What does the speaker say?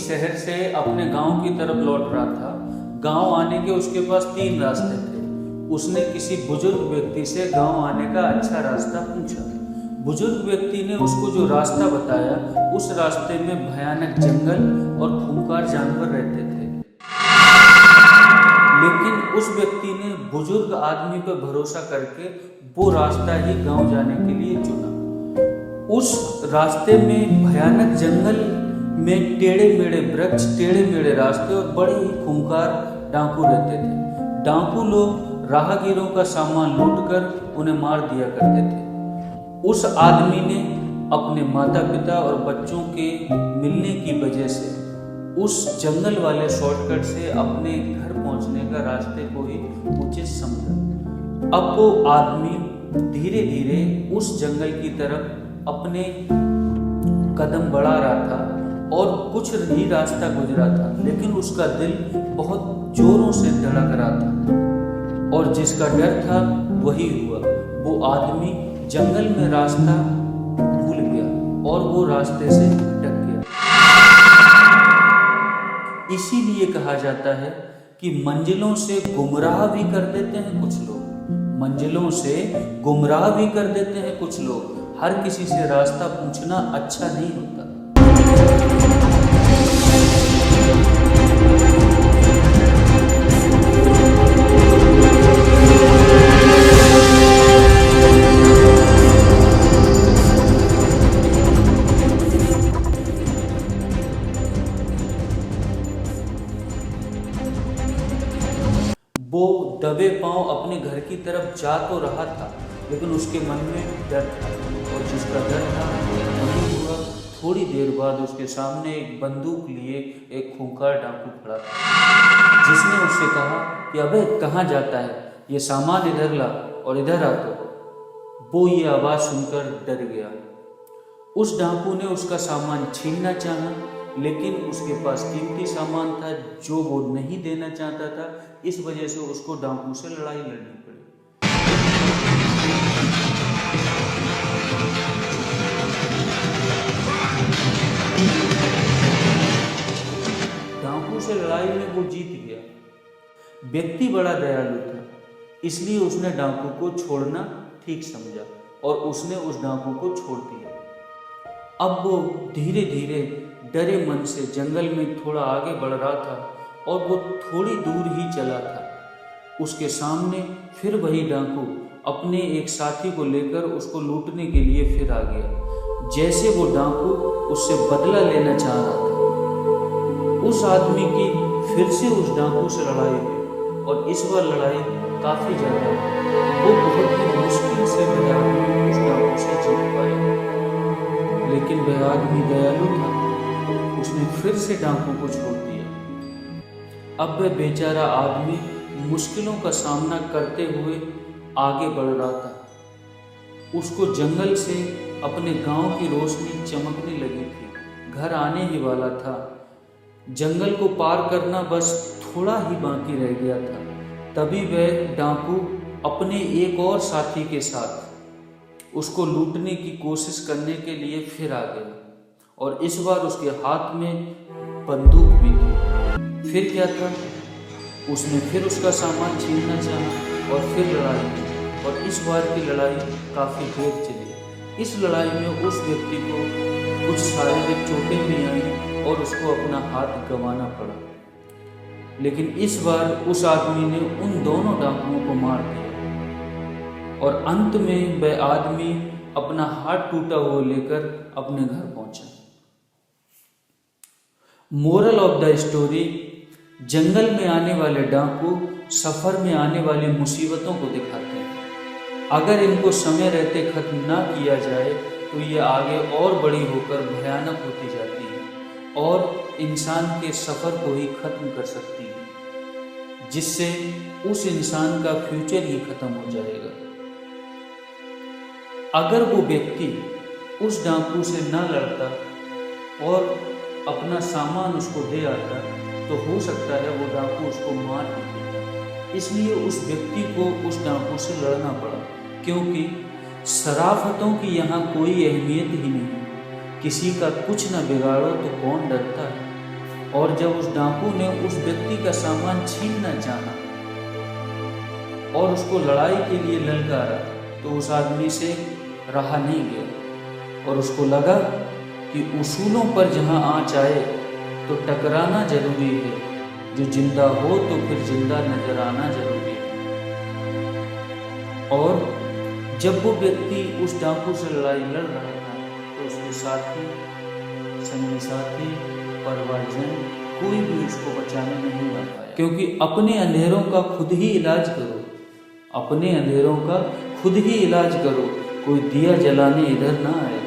शहर से अपने गांव की तरफ लौट रहा था। गांव आने के उसके पास 3 रास्ते थे। उसने किसी बुजुर्ग व्यक्ति से गांव आने का अच्छा रास्ता पूछा। बुजुर्ग व्यक्ति ने उसको जो रास्ता बताया, उस रास्ते में भयानक जंगल और खूंखार जानवर रहते थे। लेकिन उस व्यक्ति ने बुजुर्ग आदमी पर भरोसा करके वो रास्ता ही गांव जाने के लिए चुना। उस रास्ते में भयानक जंगल में टेढ़े मेढ़े वृक्ष, टेढ़े मेढ़े रास्ते और बड़े ही खूंखार डाकू रहते थे। डाकू लोग राहगीरों का सामान लूटकर उन्हें मार दिया करते थे। उस आदमी ने अपने माता पिता और बच्चों के मिलने की वजह से उस जंगल वाले शॉर्टकट से अपने घर पहुंचने का रास्ते को ही उचित समझा। अब वो आदमी धीरे धीरे उस जंगल की तरफ अपने कदम बढ़ा रहा था और कुछ ही रास्ता गुजरा था, लेकिन उसका दिल बहुत जोरों से धड़क रहा था और जिसका डर था वही हुआ। वो आदमी जंगल में रास्ता भूल गया और वो रास्ते से भटक गया। इसीलिए कहा जाता है कि मंजिलों से गुमराह भी कर देते हैं कुछ लोग, मंजिलों से गुमराह भी कर देते हैं कुछ लोग। हर किसी से रास्ता पूछना अच्छा नहीं होता। वो दबे पांव अपने घर की तरफ जा तो रहा था, लेकिन उसके मन में डर था और जिसका डर था वही हुआ। थोड़ी देर बाद उसके सामने एक बंदूक लिए एक खूंखार डाकू खड़ा था, जिसने उससे कहा कि अबे कहाँ जाता है, ये सामान इधर ला और इधर आ। तो वो ये आवाज़ सुनकर डर गया। उस डाकू ने उसका सामान छीनना चाहा, लेकिन उसके पास कीमती सामान था जो वो नहीं देना चाहता था। इस वजह से उसको डाकू से लड़ाई लड़नी पड़ी। डाकू से लड़ाई में वो जीत गया। व्यक्ति बड़ा दयालु था, इसलिए उसने डाकू को छोड़ना ठीक समझा और उसने उस डाकू को छोड़ दिया। अब वो धीरे धीरे डरे मन से जंगल में थोड़ा आगे बढ़ रहा था और वो थोड़ी दूर ही चला था। उसके सामने फिर वही डाकू अपने एक साथी को लेकर उसको लूटने के लिए फिर आ गया। जैसे वो डाकू उससे बदला लेना चाह रहा था, उस आदमी की फिर से उस डाकू से लड़ाई हुई और इस बार लड़ाई काफ़ी ज़्यादा हुई। वो बहुत ही मुश्किल से वह आदमी उस डाकू से जीत पाया, लेकिन वह आदमी दयालु था, उसने फिर से डाकू को छोड़ दिया। अब वह बेचारा आदमी मुश्किलों का सामना करते हुए आगे बढ़ रहा था। उसको जंगल से अपने गांव की रोशनी चमकने लगी थी। घर आने ही वाला था। जंगल को पार करना बस थोड़ा ही बाकी रह गया था। तभी वह डाकू अपने एक और साथी के साथ उसको लूटने की कोशिश करने के लिए फिर आ गया और इस बार उसके हाथ में बंदूक भी थी। फिर क्या था, उसने फिर उसका सामान छीनना चाहा और फिर लड़ाई हुई और इस बार की लड़ाई काफ़ी देर चली। इस लड़ाई में उस व्यक्ति को कुछ शारीरिक चोटें भी आई और उसको अपना हाथ गंवाना पड़ा, लेकिन इस बार उस आदमी ने उन दोनों डाकुओं को मार दिया और अंत में वह आदमी अपना हाथ टूटा हुआ लेकर अपने घर पहुंचा। मोरल ऑफ द स्टोरी, जंगल में आने वाले डाकू सफ़र में आने वाली मुसीबतों को दिखाते हैं। अगर इनको समय रहते खत्म ना किया जाए तो ये आगे और बड़ी होकर भयानक होती जाती है और इंसान के सफ़र को ही खत्म कर सकती है, जिससे उस इंसान का फ्यूचर ही खत्म हो जाएगा। अगर वो व्यक्ति उस डाकू से ना लड़ता और अपना सामान उसको दे आता तो हो सकता है वो डाकू उसको मार भी दे। इसलिए उस व्यक्ति को उस डाकू से लड़ना पड़ा, क्योंकि शराफतों की यहाँ कोई अहमियत ही नहीं। किसी का कुछ न बिगाड़ो तो कौन डरता है। और जब उस डाकू ने उस व्यक्ति का सामान छीनना चाहा और उसको लड़ाई के लिए ललकारा, तो उस आदमी से रहा नहीं गया और उसको लगा कि उसूलों पर जहाँ आँच आए तो टकराना जरूरी है, जो जिंदा हो तो फिर जिंदा नजर आना जरूरी है। और जब वो व्यक्ति उस डाकू से लड़ाई लड़ रहा था तो उसके साथी, संगी साथी, परिवारजन कोई भी उसको बचाने नहीं आ पाया, क्योंकि अपने अंधेरों का खुद ही इलाज करो, अपने अंधेरों का खुद ही इलाज करो, कोई दिया जलाने इधर ना आए।